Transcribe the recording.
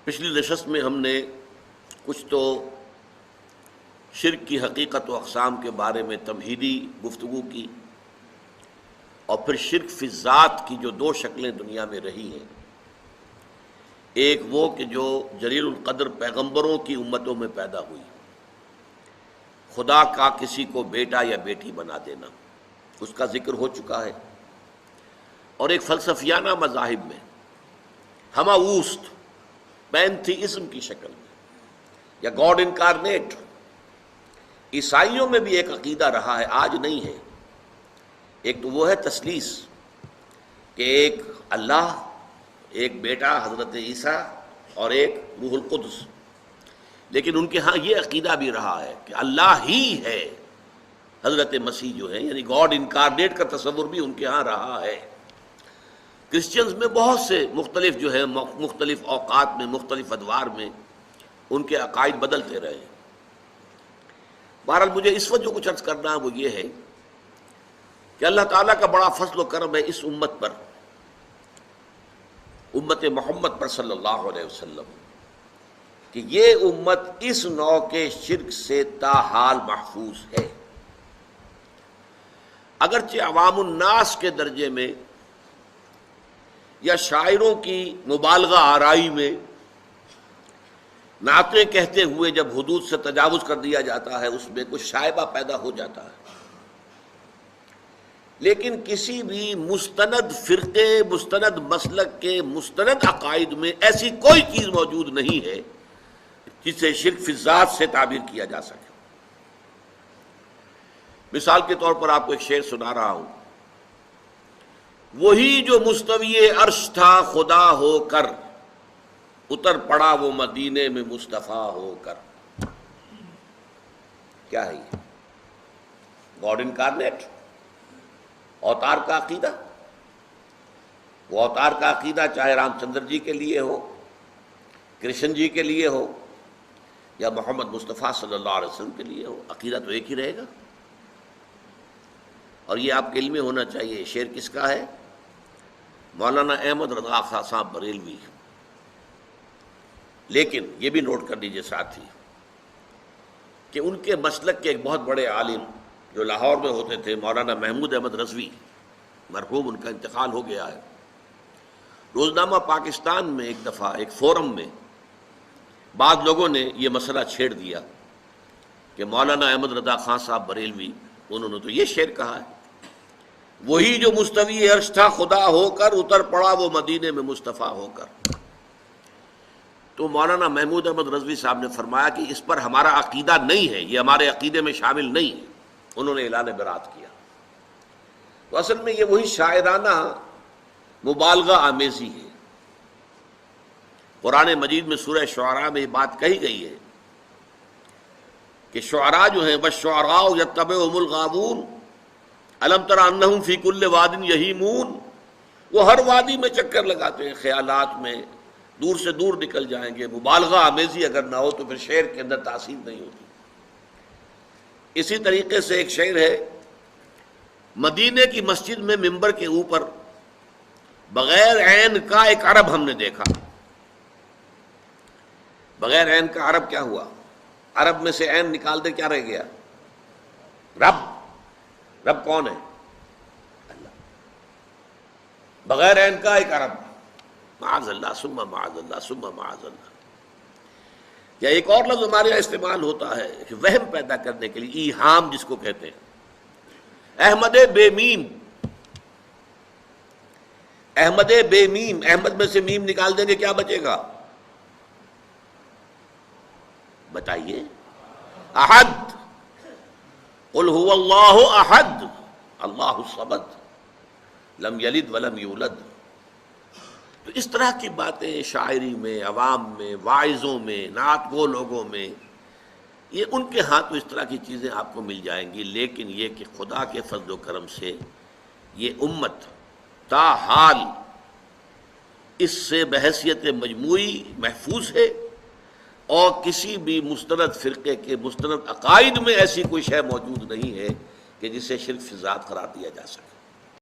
پچھلی نشست میں ہم نے کچھ تو شرک کی حقیقت و اقسام کے بارے میں تمہیدی گفتگو کی، اور پھر شرک فی الذات کی جو دو شکلیں دنیا میں رہی ہیں، ایک وہ کہ جو جلیل القدر پیغمبروں کی امتوں میں پیدا ہوئی، خدا کا کسی کو بیٹا یا بیٹی بنا دینا، اس کا ذکر ہو چکا ہے، اور ایک فلسفیانہ مذاہب میں ہمہ اوست پینتھیزم کی شکل میں یا گاڈ انکارنیٹ، عیسائیوں میں بھی ایک عقیدہ رہا ہے، آج نہیں ہے۔ ایک تو وہ ہے تثلیث کہ ایک اللہ، ایک بیٹا حضرت عیسیٰ اور ایک روح القدس، لیکن ان کے ہاں یہ عقیدہ بھی رہا ہے کہ اللہ ہی ہے حضرت مسیح جو ہے، یعنی گاڈ انکارنیٹ کا تصور بھی ان کے ہاں رہا ہے۔ کرسچنز میں بہت سے مختلف جو ہے مختلف اوقات میں مختلف ادوار میں ان کے عقائد بدلتے رہے۔ بہرحال مجھے اس وقت جو کچھ عرض کرنا ہے وہ یہ ہے کہ اللہ تعالیٰ کا بڑا فضل و کرم ہے اس امت پر، امت محمد پر صلی اللہ علیہ وسلم، کہ یہ امت اس نوع کے شرک سے تاحال محفوظ ہے۔ اگرچہ عوام الناس کے درجے میں یا شاعروں کی مبالغہ آرائی میں نعتیں کہتے ہوئے جب حدود سے تجاوز کر دیا جاتا ہے، اس میں کچھ شائبہ پیدا ہو جاتا ہے، لیکن کسی بھی مستند فرقے، مستند مسلک کے مستند عقائد میں ایسی کوئی چیز موجود نہیں ہے جسے شرک فی الذات سے تعبیر کیا جا سکے۔ مثال کے طور پر آپ کو ایک شعر سنا رہا ہوں، وہی جو مستوی عرش تھا خدا ہو کر، اتر پڑا وہ مدینے میں مصطفیٰ ہو کر۔ کیا ہے یہ؟ گاڈ انکارنیٹ، اوتار کا عقیدہ۔ وہ اوتار کا عقیدہ چاہے رام چندر جی کے لیے ہو، کرشن جی کے لیے ہو، یا محمد مصطفیٰ صلی اللہ علیہ وسلم کے لیے ہو، عقیدہ تو ایک ہی رہے گا۔ اور یہ آپ کے علم میں ہونا چاہیے، شعر کس کا ہے؟ مولانا احمد رضا خان صاحب بریلوی۔ لیکن یہ بھی نوٹ کر لیجیے ساتھی کہ ان کے مسلک کے ایک بہت بڑے عالم جو لاہور میں ہوتے تھے، مولانا محمود احمد رضوی، مرحوم، ان کا انتقال ہو گیا ہے۔ روزنامہ پاکستان میں ایک دفعہ ایک فورم میں بعض لوگوں نے یہ مسئلہ چھیڑ دیا کہ مولانا احمد رضا خان صاحب بریلوی، انہوں نے تو یہ شعر کہا ہے، وہی جو مستوی عرش تھا خدا ہو کر، اتر پڑا وہ مدینے میں مصطفیٰ ہو کر۔ تو مولانا محمود احمد رضوی صاحب نے فرمایا کہ اس پر ہمارا عقیدہ نہیں ہے، یہ ہمارے عقیدے میں شامل نہیں ہے۔ انہوں نے اعلان برات کیا۔ تو اصل میں یہ وہی شاعرانہ مبالغہ آمیزی ہے۔ قرآن مجید میں سورہ شعراء میں یہ بات کہی گئی ہے کہ شعراء جو ہیں والشعراء یتبعہم الغاوون الم تر انہم فی کل واد یہیمون، وہ ہر وادی میں چکر لگاتے ہیں، خیالات میں دور سے دور نکل جائیں گے۔ مبالغہ آمیزی اگر نہ ہو تو پھر شعر کے اندر تاثیر نہیں ہوتی۔ اسی طریقے سے ایک شعر ہے، مدینے کی مسجد میں ممبر کے اوپر بغیر عین کا ایک عرب ہم نے دیکھا۔ بغیر عین کا عرب کیا ہوا؟ عرب میں سے عین نکال دے کیا رہ گیا؟ رب۔ رب کون ہے؟ اللہ۔ بغیر عین کا ایک عرب، معاذ اللہ ثم معاذ اللہ ثم معاذ اللہ۔ یا ایک اور لفظ ہمارے یہاں استعمال ہوتا ہے کہ وہم پیدا کرنے کے لیے، ایہام جس کو کہتے ہیں، احمد بے میم۔ احمد بے میم، احمد میں سے میم نکال دیں گے کیا بچے گا؟ بتائیے۔ احد، قل هو اللہ احد اللہ الصمد لم یلد ولم یولد۔ تو اس طرح کی باتیں شاعری میں، عوام میں، واعظوں میں، نعت گو لوگوں میں، یہ ان کے ہاں تو اس طرح کی چیزیں آپ کو مل جائیں گی، لیکن یہ کہ خدا کے فضل و کرم سے یہ امت تاحال اس سے بحیثیت مجموعی محفوظ ہے، اور کسی بھی مستند فرقے کے مستند عقائد میں ایسی کوئی شے موجود نہیں ہے کہ جسے شرک فی ذات قرار دیا جا سکے۔